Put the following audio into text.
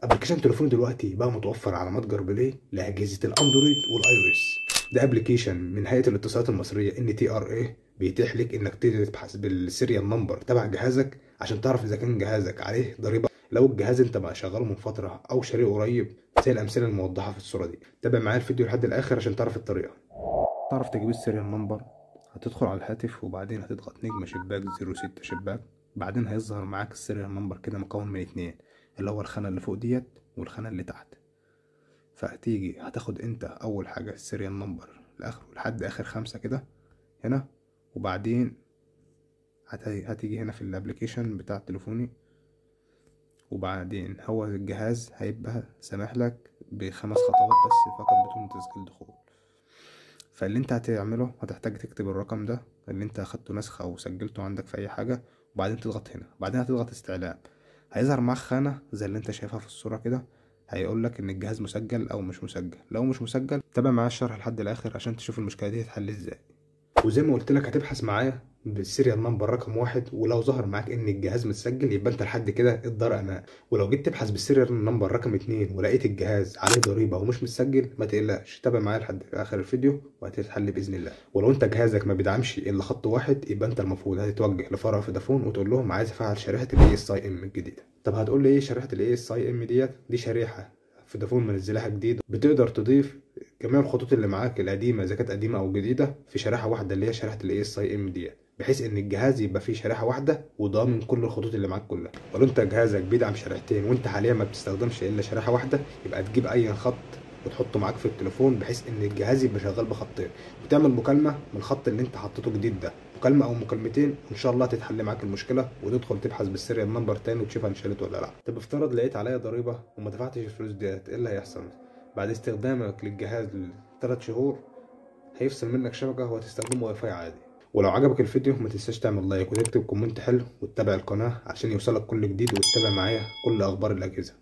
ابلكيشن تليفوني دلوقتي بقى متوفر على متجر بلاي لاجهزه الاندرويد والاي او اس. ده ابلكيشن من هيئه الاتصالات المصريه NTRA، بيتيح لك انك تبحث بالسيريال نمبر تبع جهازك عشان تعرف اذا كان جهازك عليه ضريبه، لو الجهاز انت بقى شغاله من فتره او شاريه قريب، زي الامثله الموضحه في الصوره دي. تابع معايا الفيديو لحد الاخر عشان تعرف الطريقه. تعرف تجيب السيريال نمبر، هتدخل على الهاتف وبعدين هتضغط نجمه شباك 06 شباك، بعدين هيظهر معاك السيريال نمبر كده مكون من اتنين، اللي هو الخانة اللي فوق ديت والخانة اللي تحت. فهتيجي هتاخد انت اول حاجة السيريال نمبر لاخره لحد اخر 5 كده هنا، وبعدين هتيجي هنا في الابليكيشن بتاع تليفوني، وبعدين هو الجهاز هيبقى سامح لك ب5 خطوات بس فقط بدون تسجيل دخول. فاللي انت هتعمله هتحتاج تكتب الرقم ده اللي انت اخدته نسخة او سجلته عندك في اي حاجة، وبعدين تضغط هنا، بعدين هتضغط استعلام. هيظهر معاك خانة زي اللي انت شايفها في الصورة كده، هيقولك ان الجهاز مسجل او مش مسجل. لو مش مسجل تابع معايا الشرح لحد الاخر عشان تشوف المشكلة دي هتحل ازاي. وزي ما قلت لك هتبحث معايا بالسيريال نمبر رقم 1، ولو ظهر معاك ان الجهاز متسجل يبقى انت لحد كده الدار امان. ولو جيت تبحث بالسيريال نمبر رقم 2 ولقيت الجهاز عليه ضريبه ومش متسجل، ما تقلقش، تابع معايا لحد اخر الفيديو وهتتحل باذن الله. ولو انت جهازك ما بيدعمش الا خط واحد، يبقى انت المفروض هتتوجه لفرع فودافون وتقول لهم عايز افعل شريحه ASIM الجديده. طب هتقول لي ايه شريحه ASIM ديت؟ دي شريحه فودافون منزلها جديد، بتقدر تضيف جميع الخطوط اللي معاك القديمه اذا كانت قديمه او جديده في شريحه واحده، اللي هي شريحه ASIM دي، بحيث ان الجهاز يبقى فيه شريحه واحده وضامن كل الخطوط اللي معاك كلها. ولو انت جهازك بيدعم شريحتين وانت حاليا ما بتستخدمش الا شريحه واحده، يبقى تجيب اي خط وتحطه معاك في التليفون بحيث ان الجهاز يبقى شغال بخطين، وتعمل مكالمه من الخط اللي انت حطيته جديد ده، مكالمه او مكالمتين، وان شاء الله تتحل معاك المشكله وتدخل تبحث بالسيريال نمبر تاني وتشوف انشالت ولا لا. طب افترض لقيت عليا ضريبه وما دفعتش الفلوس ديت، ايه اللي هيحصل؟ بعد استخدامك للجهاز ل3 شهور هيفصل منك شبكه وهتستخدمه واي فاي عادي. ولو عجبك الفيديو ما تنساش تعمل لايك وتكتب كومنت حلو وتتابع القناه عشان يوصلك كل جديد، وتتابع معايا كل اخبار الاجهزه.